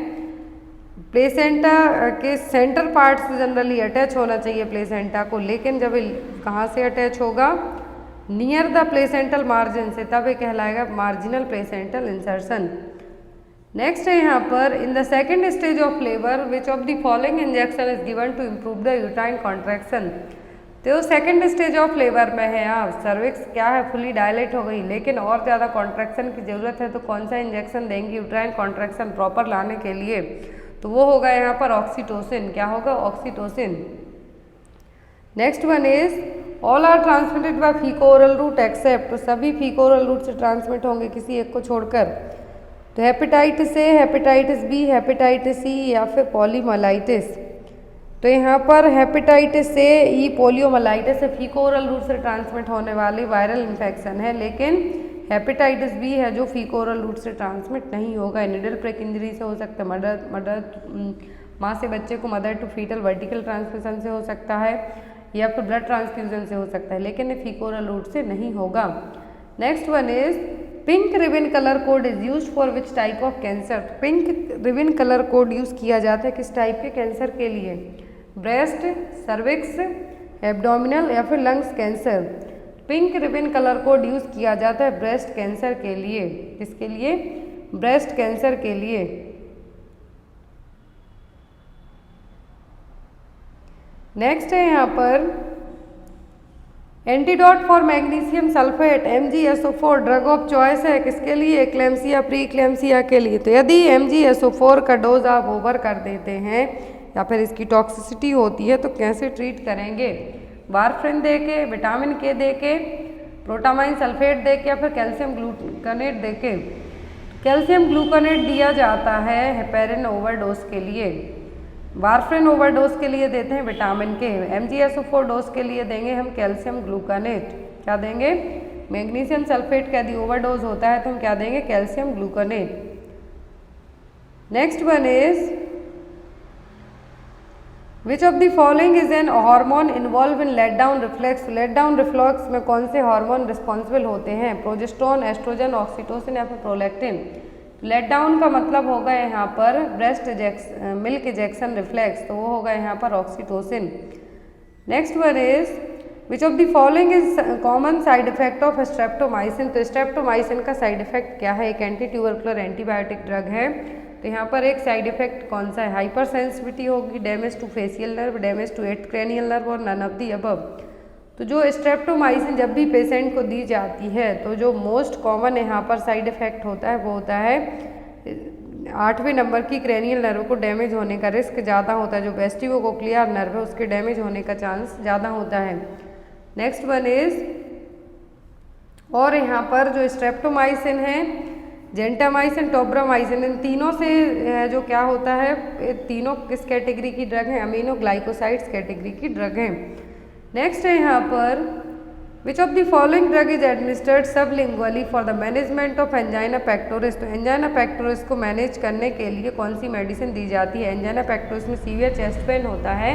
प्लेसेंटा के सेंटर पार्ट से जनरली अटैच होना चाहिए प्लेसेंटा को, लेकिन जब कहाँ से अटैच होगा? नियर द प्लेसेंटल मार्जिन से, तब ये कहलाएगा मार्जिनल प्लेसेंटल इंसर्शन। नेक्स्ट है यहाँ पर in the second stage of labour which of the following injection is given to improve the uterine contraction. तो सेकेंड स्टेज ऑफ लेबर में है आप सर्विक्स क्या है फुली डायलेट हो गई लेकिन और ज़्यादा कॉन्ट्रैक्शन की ज़रूरत है तो कौन सा इंजेक्शन देंगे यूट्राइन कॉन्ट्रैक्शन प्रॉपर लाने के लिए, तो वो होगा यहाँ पर ऑक्सीटोसिन। क्या होगा? Oxytocin. Next one is all are transmitted by faeco oral route except, तो सभी फीको ओरल रूट से ट्रांसमिट होंगे किसी एक को छोड़कर। तो hepatitis A, hepatitis B, hepatitis C या फिर पॉलीमाइलाइटिस। तो यहाँ पर hepatitis A, E, poliomyelitis faeco oral route से ट्रांसमिट होने वाली वायरल इन्फेक्शन है, लेकिन हेपेटाइटिस बी है जो फीको ओरल रूट से ट्रांसमिट नहीं होगा। निडल प्रिक इंजरी से हो सकता है, माँ से बच्चे को mother to foetal vertical transmission से हो सकता है या फिर ब्लड ट्रांसफ्यूजन से हो सकता है, लेकिन ये फीको ओरल रूट से नहीं होगा। Next one is pink ribbon colour code is used for which type of cancer. Pink ribbon colour code use किया जाता है किस टाइप के कैंसर के लिए? ब्रेस्ट, सर्विक्स, एब्डोमिनल या फिर lungs cancer. Pink ribbon colour code use किया जाता है ब्रेस्ट कैंसर के लिए। किसके लिए? ब्रेस्ट कैंसर के लिए। नेक्स्ट है यहाँ पर antidote for magnesium sulphate MgSO4 drug of choice है किसके लिए? एक्लेम्सिया, प्री एक्लेम्सिया के लिए। तो यदि MgSO4 का डोज आप ओवर कर देते हैं या फिर इसकी टॉक्सिसिटी होती है तो कैसे ट्रीट करेंगे? वारफ्रिन दे के, विटामिन के दे के, प्रोटामाइन सल्फेट दे के या फिर कैल्शियम ग्लूकोनेट दे के। कैल्शियम ग्लूकोनेट दिया जाता है हेपेरिन ओवरडोज के लिए, वारफ्रिन ओवरडोज के लिए देते हैं विटामिन के, MgSO4 डोज के लिए देंगे हम कैल्शियम ग्लूकोनेट। क्या देंगे? मैग्नीशियम सल्फेट का यदि ओवरडोज होता है तो हम क्या देंगे? Calcium gluconate. Next one is which of the following is an hormone involve in let down reflex. Let down reflex में कौन से हार्मोन रिस्पॉन्सिबल होते हैं? प्रोजेस्टेरोन, एस्ट्रोजन, ऑक्सीटोसिन या फिर प्रोलैक्टिन। लेट डाउन का मतलब होगा यहाँ पर ब्रेस्ट मिल्क इजेक्शन रिफ्लेक्स, तो वो होगा यहाँ पर oxytocin. Next one is which of the following is common side effect of streptomycin. तो स्ट्रेप्टोमाइसिन का साइड इफेक्ट क्या है? एक एंटी ट्यूबरकुलर एंटीबायोटिक ड्रग है। तो यहाँ पर एक साइड इफेक्ट कौन सा है? हाइपर सेंसिटिविटी होगी, damage to facial nerve, damage to eight cranial nerve और नन ऑफ दी अबव। तो जो स्ट्रेप्टोमाइसिन जब भी पेशेंट को दी जाती है तो जो मोस्ट कॉमन यहाँ पर साइड इफेक्ट होता है वो होता है 8वें नंबर की क्रेनियल नर्व को डैमेज होने का रिस्क ज़्यादा होता है। जो वेस्टिबुलोकोक्लियर नर्व है उसके डैमेज होने का चांस ज़्यादा होता है। नेक्स्ट वन इज और यहाँ पर जो स्ट्रेप्टोमाइसिन है, जेंटामाइसिन, टोब्रामाइसिन, इन तीनों से जो क्या होता है, तीनों किस कैटेगरी की ड्रग है? अमीनो ग्लाइकोसाइड्स कैटेगरी की ड्रग है। नेक्स्ट है यहाँ पर विच of the following drug is administered sublingually for the management of angina pectoris. तो एंजाइना पेक्टोरिस को मैनेज करने के लिए कौन सी मेडिसिन दी जाती है? एंजाइना पेक्टोरिस में सीवियर चेस्ट पेन होता है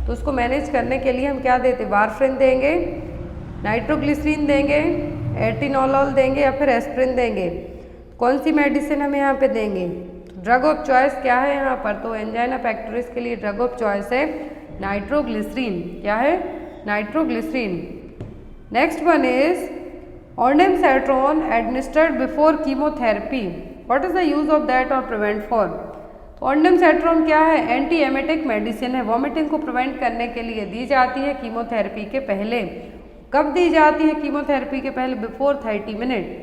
तो उसको मैनेज करने के लिए हम क्या देते हैं? वारफ्रिन देंगे, नाइट्रोग्लिसरीन देंगे, एटिनोलॉल देंगे या फिर एस्प्रिन देंगे। कौन सी मेडिसिन हम यहाँ पे देंगे? ड्रग ऑफ चॉइस क्या है यहाँ पर? तो एंजाइना पेक्टोरिस के लिए ड्रग ऑफ चॉइस है नाइट्रोग्लिसरीन। क्या है? Nitroglycerin. Next one is ondansetron administered before chemotherapy, what is the use of that or prevent for. तो ऑर्डेमसेट्रॉन क्या है? एंटी एमेटिक मेडिसिन है, वॉमिटिंग को प्रिवेंट करने के लिए दी जाती है कीमोथेरेपी के पहले। कब दी जाती है कीमोथेरेपी के पहले? Before 30 minute.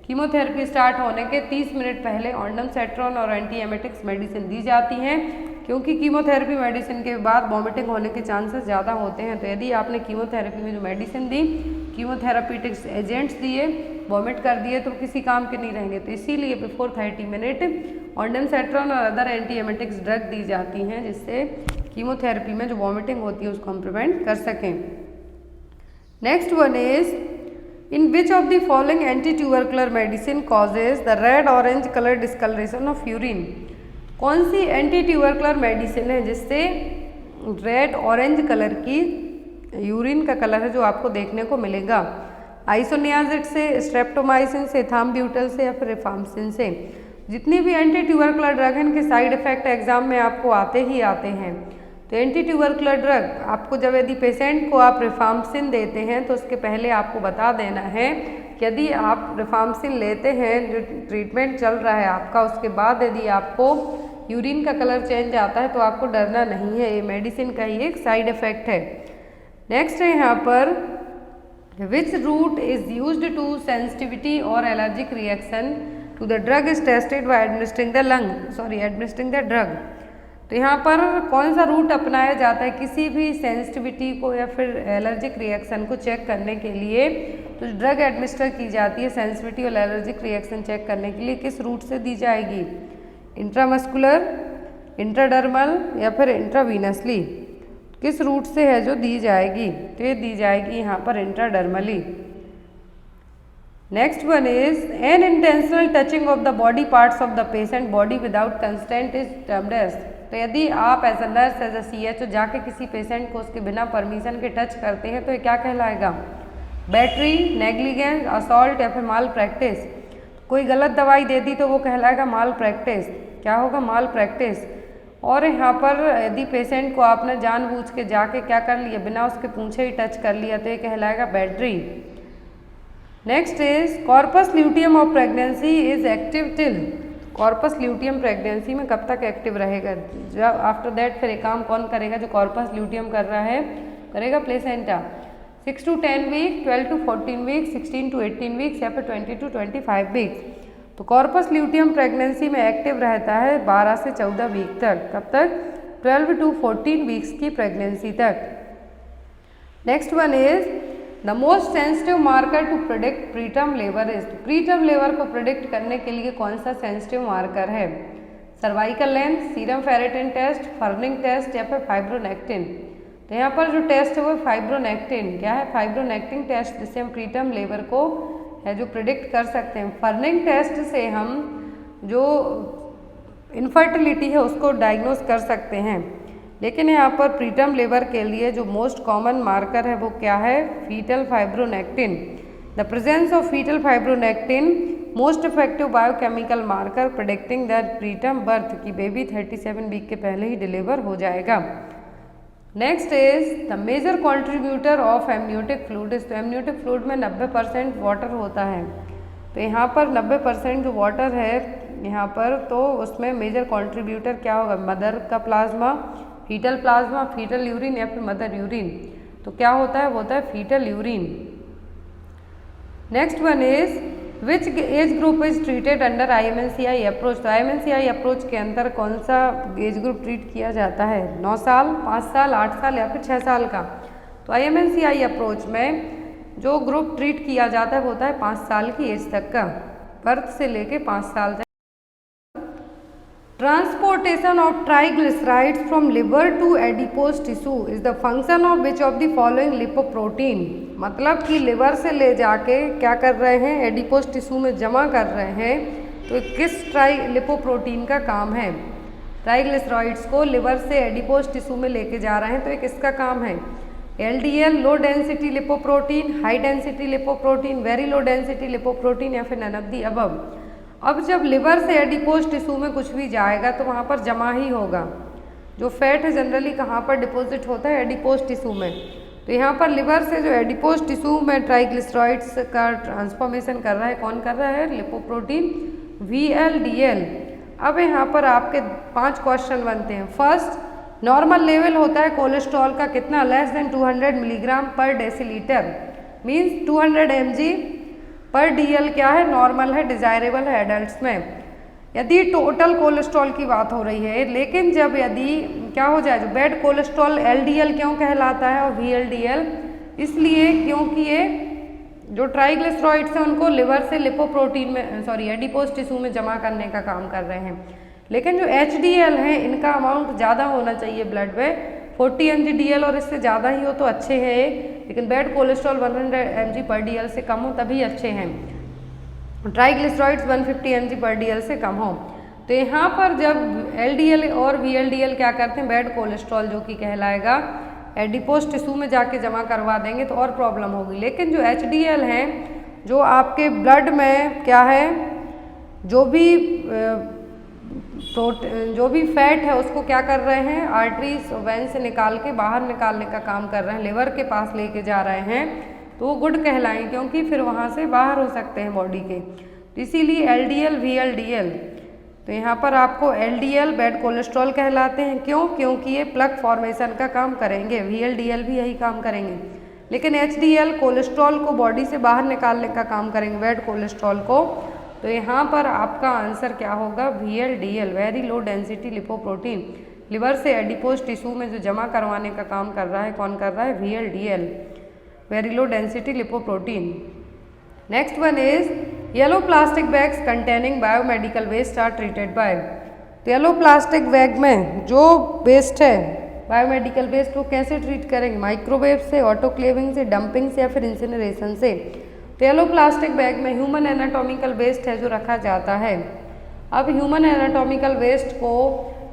कीमोथेरेपी स्टार्ट होने के 30 मिनट पहले ऑर्डेमसेट्रॉन और एंटी एमेटिक्स मेडिसिन दी जाती हैं, क्योंकि कीमोथेरेपी मेडिसिन के बाद वॉमिटिंग होने के चांसेस ज़्यादा होते हैं। तो यदि आपने कीमोथेरेपी में जो मेडिसिन दी, कीमोथेरापीटिक्स एजेंट्स दिए, वॉमिट कर दिए तो किसी काम के नहीं रहेंगे। तो इसीलिए बिफोर 30 मिनट ऑर्डेमसेट्रॉन और अदर एंटी एमेटिक्स ड्रग दी जाती हैं, जिससे कीमोथेरेपी में जो वॉमिटिंग होती है उसको हम प्रिवेंट कर सकें। Next one is in which of the following anti tubercular medicine causes the red orange colour discolouration of urine. कौन सी एंटी ट्यूबरकुलर मेडिसिन है जिससे रेड ऑरेंज कलर की यूरिन का कलर है जो आपको देखने को मिलेगा? आइसोनियाजिड से, स्ट्रेप्टोमाइसिन से, थामब्यूटल से या फिर रिफाम्सिन से। जितनी भी एंटी ट्यूबरकुलर ड्रग हैं इनके साइड इफेक्ट एग्जाम में आपको आते ही आते हैं। तो एंटी ट्यूबरकुलर ड्रग आपको जब यदि पेशेंट को आप रिफाम्सिन देते हैं तो उसके पहले आपको बता देना है यदि आप रिफार्मसिन लेते हैं, जो ट्रीटमेंट चल रहा है आपका, उसके बाद यदि आपको यूरिन का कलर चेंज आता है तो आपको डरना नहीं है, ये मेडिसिन का ही एक साइड इफेक्ट है। नेक्स्ट है यहाँ पर which route is used to sensitivity or allergic reaction to the drug is tested by administering the drug. तो यहाँ पर कौन सा रूट अपनाया जाता है किसी भी सेंसिटिविटी को या फिर एलर्जिक रिएक्शन को चेक करने के लिए? तो ड्रग एडमिनिस्टर की जाती है sensitivity or allergic reaction check करने के लिए, किस रूट से दी जाएगी? इंट्रामस्कुलर, इंट्राडर्मल या फिर इंट्रावीनसली? किस रूट से है जो दी जाएगी? तो ये दी जाएगी यहाँ पर intradermally. Next one is an intentional touching of the body parts of the patient body without consent is termed as. तो यदि आप as a nurse, as a CHO जाके किसी पेशेंट को उसके बिना परमिशन के टच करते हैं तो ये क्या कहलाएगा? बैटरी, नेग्लिजेंस, असॉल्ट या फिर माल प्रैक्टिस। कोई गलत दवाई दे दी तो वो कहलाएगा माल प्रैक्टिस। क्या होगा? माल प्रैक्टिस। और यहाँ पर यदि पेशेंट को आपने जानबूझ के जाके क्या कर लिया, बिना उसके पूंछे ही टच कर लिया, तो ये कहलाएगा battery. Next is corpus luteum of pregnancy is active till. Corpus luteum pregnancy में कब तक एक्टिव रहेगा? जब आफ्टर दैट फिर एक काम कौन करेगा? जो कॉर्पस ल्यूटियम कर रहा है करेगा placenta. 6 to 10 week, 12 to 14 week, 16 to 18 weeks या फिर 20 to 25 वीक्स। तो कॉर्पस ल्यूटियम प्रेगनेंसी में एक्टिव रहता है 12 से 14 वीक तक। कब तक? 12 to 14 वीक्स की प्रेगनेंसी तक। Next one is the most sensitive marker to predict preterm labour is. Preterm labour को प्रिडिक्ट करने के लिए कौन सा सेंसिटिव मार्कर है? Cervical length, serum ferritin test, ferning test या फिर फाइब्रोनेक्टिन। तो यहाँ पर जो टेस्ट है वो फाइब्रोनेक्टिन। क्या है? फाइब्रोनेक्टिन टेस्ट, जिससे हम प्रीटर्म लेबर को है जो प्रिडिक्ट कर सकते हैं। फर्निंग टेस्ट से हम जो इनफर्टिलिटी है उसको डायग्नोस कर सकते हैं। लेकिन यहाँ पर प्रीटर्म लेबर के लिए जो मोस्ट कॉमन मार्कर है वो क्या है? Foetal fibronectin. The presence of foetal fibronectin most effective biochemical marker predicting the preterm birth की बेबी 37 वीक के पहले ही डिलीवर हो जाएगा। Next is the major contributor of amniotic fluid. तो एमनियोटिक फ्लूइड में 90% वाटर होता है। तो यहाँ पर 90% जो वाटर है यहाँ पर, तो उसमें मेजर कॉन्ट्रीब्यूटर क्या होगा? मदर का plasma, foetal plasma, foetal urine या फिर मदर यूरिन। तो क्या होता है? वो होता है foetal urine. Next one is which age group is treated under IMNCI approach. तो IMNCI अप्रोच के अंदर कौन सा एज ग्रुप ट्रीट किया जाता है? 9 साल, 5 साल, 8 साल या फिर 6 साल का। तो IMNCI अप्रोच में जो ग्रुप ट्रीट किया जाता है वो होता है 5 साल की एज तक का, बर्थ से लेके 5 साल तक। Transportation of triglycerides from liver to adipose tissue is the function of which of the following lipoprotein. मतलब कि लिवर से ले जाके क्या कर रहे हैं? एडिपोज टिश्यू में जमा कर रहे हैं। तो किस लिपोप्रोटीन का काम है? ट्राइग्लिसराइड्स को लिवर से एडिपोज टिश्यू में लेके जा रहे हैं, तो ये किसका काम है? LDL लो density lipoprotein, high density lipoprotein, very low density lipoprotein या फिर नन ऑफ द अबव। अब जब लिवर से एडिपोज टिश्यू में कुछ भी जाएगा तो वहाँ पर जमा ही होगा। जो फैट है जनरली कहाँ पर डिपॉजिट होता है? एडिपोज टिश्यू में। तो यहाँ पर लिवर से जो एडिपोज टिश्यू में ट्राइग्लिसराइड्स का ट्रांसफॉर्मेशन कर रहा है, कौन कर रहा है? Lipoprotein VLDL। अब यहाँ पर आपके 5 क्वेश्चन बनते हैं। फर्स्ट, नॉर्मल लेवल होता है कोलेस्ट्रॉल का कितना? लेस देन 200 मिलीग्राम पर डेसीलीटर, मीन्स 200 mg पर DL क्या है? नॉर्मल है, डिजायरेबल है एडल्ट्स में। यदि टोटल कोलेस्ट्रॉल की बात हो रही है, लेकिन जब यदि क्या हो जाए, जो बैड कोलेस्ट्रॉल LDL क्यों कहलाता है और VLDL? इसलिए क्योंकि ये जो ट्राइग्लिसराइड्स हैं उनको लिवर से लिपोप्रोटीन में एडिपोज टिश्यू में जमा करने का काम कर रहे हैं। लेकिन जो HDL हैं इनका अमाउंट ज़्यादा होना चाहिए ब्लड में, 40 mg DL और इससे ज़्यादा ही हो तो अच्छे हैं। लेकिन बैड कोलेस्ट्रॉल 100 mg पर DL से कम हो तभी अच्छे हैं। ट्राइग्लिसराइड्स 150 mg पर DL से कम हो। तो यहाँ पर जब LDL और VLDL क्या करते हैं? बैड कोलेस्ट्रॉल जो कि कहलाएगा एडिपोज टिश्यू में जाके जमा करवा देंगे तो और प्रॉब्लम होगी। लेकिन जो HDL हैं, जो आपके ब्लड में क्या है, जो भी फैट है उसको क्या कर रहे हैं? आर्टरीज वेन से निकाल के बाहर निकालने का काम कर रहे हैं, लिवर के पास लेके जा रहे हैं। तो वो गुड कहलाएंगे, क्योंकि फिर वहाँ से बाहर हो सकते हैं बॉडी के। तो इसीलिए LDL VLDL, तो यहाँ पर आपको LDL बैड कोलेस्ट्रॉल कहलाते हैं। क्यों? क्योंकि ये प्लक फॉर्मेशन का काम करेंगे। VLDL भी यही काम करेंगे, लेकिन HDL कोलेस्ट्रॉल को बॉडी से बाहर निकालने का काम करेंगे, बैड कोलेस्ट्रॉल को। तो यहाँ पर आपका आंसर क्या होगा? VLDL, very low density lipoprotein. Liver से एडिपोज टिश्यू में जो जमा करवाने का काम कर रहा है, कौन कर रहा है? VLDL, very low density lipoprotein. Next one is yellow plastic bags containing biomedical waste are treated by. तो येलो प्लास्टिक बैग में जो वेस्ट है, बायोमेडिकल वेस्ट, वो कैसे ट्रीट करेंगे? माइक्रोवेव से, ऑटोक्लेविंग से, डंपिंग से या फिर इंसिनरेशन से। तो येलो प्लास्टिक बैग में ह्यूमन एनाटॉमिकल वेस्ट है जो रखा जाता है। अब ह्यूमन एनाटॉमिकल वेस्ट को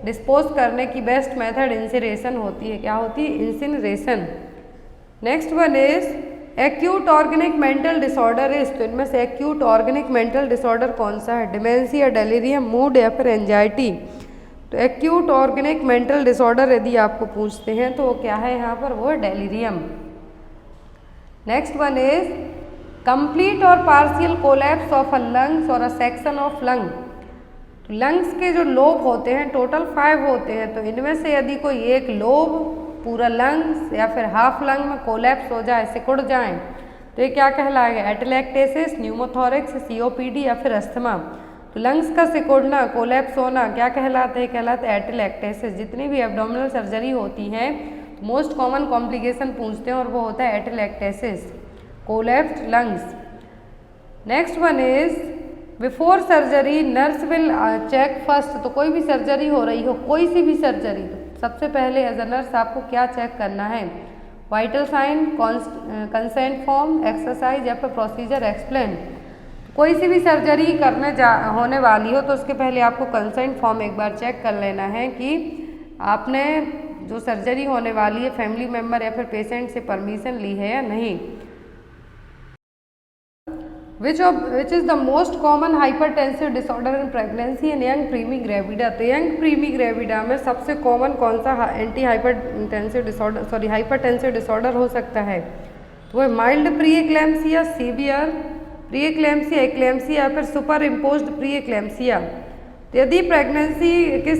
डिस्पोज करने की बेस्ट मेथड इंसिनरेशन होती है। क्या होती है? Incineration. Next one is acute organic mental disorder is. तो इनमें से एक्यूट ऑर्गेनिक मेंटल डिसऑर्डर कौन सा है? डिमेंशिया, डेलीरियम, मूड या फिर एंजाइटी। तो एक्यूट ऑर्गेनिक मेंटल डिसऑर्डर यदि आपको पूछते हैं तो वो क्या है यहाँ पर? वो है delirium. Next one is complete or partial collapse of a lungs or a section of lung. तो लंग्स के जो लोब होते हैं टोटल 5 होते हैं, तो इनमें से यदि कोई एक लोब, पूरा लंग्स या फिर हाफ लंग में कोलैप्स हो जाए, सिकुड़ जाए, तो ये क्या कहलाएगा? एटेलेक्टेसिस, न्यूमोथोरिक्स, COPD या फिर अस्थमा। तो लंग्स का सिकुड़ना, कोलैप्स होना क्या कहलाता है? कहलाता है एटेलेक्टेसिस। जितनी भी एब्डोमिनल सर्जरी होती है मोस्ट कॉमन कॉम्प्लिकेशन पूछते हैं और वो होता है atelectasis, collapsed lungs. Next one is before surgery nurse will check first. तो कोई भी सर्जरी हो रही हो, कोई सी भी सर्जरी, तो सबसे पहले एज अ नर्स आपको क्या चेक करना है? Vital sign, consent form, exercise या फिर प्रोसीजर एक्सप्लेन। कोई सी भी सर्जरी होने वाली हो तो उसके पहले आपको कंसेंट फॉर्म एक बार चेक कर लेना है कि आपने जो सर्जरी होने वाली है फैमिली मेम्बर या फिर पेशेंट से परमिशन ली है या नहीं। Which is the most common hypertensive disorder in pregnancy and young primi gravida. तो यंग प्रीमी ग्रेविडा में सबसे कॉमन कौन सा हाइपरटेंसिव डिसऑर्डर हो सकता है? तो वो mild pre eclampsia, severe pre eclampsia, eclampsia या फिर सुपर इम्पोज्ड प्री एक्लेम्सिया। तो यदि प्रेगनेंसी किस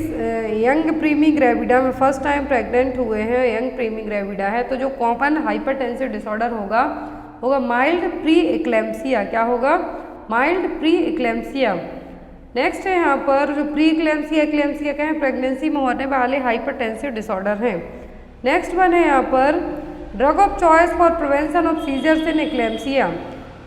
यंग प्रीमी ग्रेविडा में फर्स्ट टाइम प्रेग्नेंट हुए हैं, यंग प्रीमी ग्रेविडा है, तो जो कॉमन हाइपरटेंसिव डिसऑर्डर होगा माइल्ड प्री एक्लेम्सिया। क्या होगा? Mild pre eclampsia. नेक्स्ट है यहाँ पर जो प्री एक्लेम्सिया, एक्लेम्सिया क्या है? प्रेगनेंसी में होने वाले हाइपरटेंसिव डिसऑर्डर हैं। नेक्स्ट वन है यहाँ पर drug of choice for prevention of seizures in eclampsia.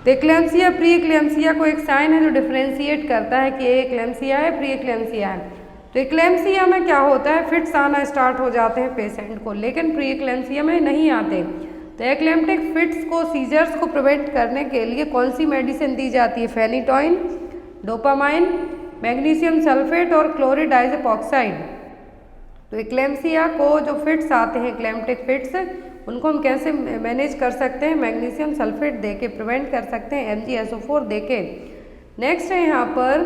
तो एक्लेम्सिया, प्री एक्लेम्सिया को एक साइन है जो डिफ्रेंशिएट करता है कि ये एक्लेम्सिया है, प्री एक्लेम्सिया है। तो एक्लेम्सिया में क्या होता है? फिट्स आना स्टार्ट हो जाते हैं पेशेंट को, लेकिन प्री एक्लेम्सिया में नहीं आते। तो एक्लेम्प्टिक फिट्स को, सीजर्स को प्रिवेंट करने के लिए कौन सी मेडिसिन दी जाती है? फेनिटोइन, डोपामाइन, मैग्नीशियम सल्फेट और क्लोरिडाइजेपॉक्साइड। तो एक्लेम्सिया को जो फिट्स आते हैं, एक्लेम्प्टिक फिट्स, उनको हम कैसे मैनेज कर सकते हैं? मैग्नीशियम सल्फेट देके प्रिवेंट कर सकते हैं, MgSO4 देके। नेक्स्ट है यहाँ पर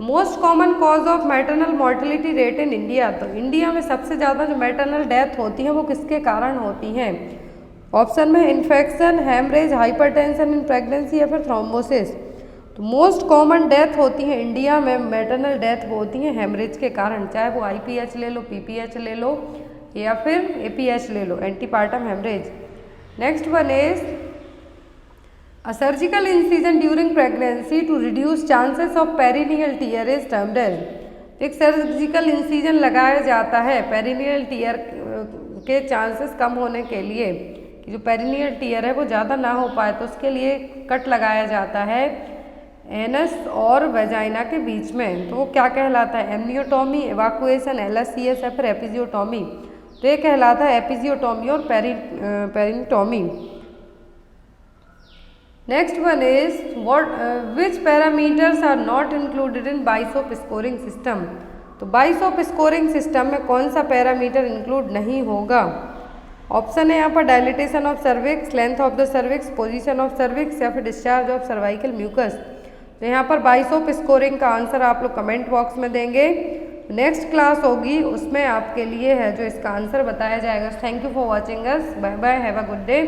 most common cause of maternal mortality rate in India. तो इंडिया में सबसे ज़्यादा जो मैटरनल डेथ होती है वो किसके कारण होती हैं? ऑप्शन में infection, haemorrhage, hypertension in pregnancy या फिर थ्रोम्बोसिस। तो मोस्ट कॉमन डेथ होती है इंडिया में, मैटरनल डेथ होती है हेमरेज के कारण, चाहे वो IPH ले लो, PPH ले लो या फिर APH ले लो, antepartum haemorrhage. Next one is a surgical incision during pregnancy to reduce chances of perineal tear is termed as. एक सर्जिकल इंसिजन लगाया जाता है पेरिनियल टीयर के चांसेस कम होने के लिए, कि जो पेरिनियल टीयर है वो ज़्यादा ना हो पाए, तो उसके लिए कट लगाया जाता है एनस और वेजाइना के बीच में। तो वो क्या कहलाता है? एमनियोटॉमी, एवाकुएशन, LSCS या फिर एपिजियोटॉमी। तो ये कहलाता है एपिजियोटॉमी और perineotomy. Next one is which parameters are not included in Bishop scoring system. तो बाइसोप स्कोरिंग सिस्टम में कौन सा पैरामीटर इंक्लूड नहीं होगा? ऑप्शन है यहाँ पर dilatation of cervix, length of the cervix, position of cervix या फिर डिस्चार्ज ऑफ सर्वाइकल म्यूकस। तो यहाँ पर बाइसोप स्कोरिंग का आंसर आप लोग कमेंट बॉक्स में देंगे। नेक्स्ट क्लास होगी उसमें आपके लिए है जो इसका आंसर बताया जाएगा। Thank you for watching us, bye bye, have a good day.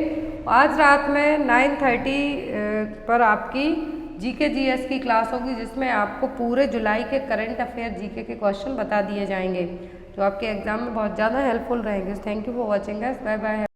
आज रात में 9:30 पर आपकी जीके जीएस की क्लास होगी, जिसमें आपको पूरे जुलाई के करंट अफेयर जीके के क्वेश्चन बता दिए जाएंगे जो आपके एग्जाम में बहुत ज़्यादा हेल्पफुल रहेंगे। Thank you for watching guys, bye bye.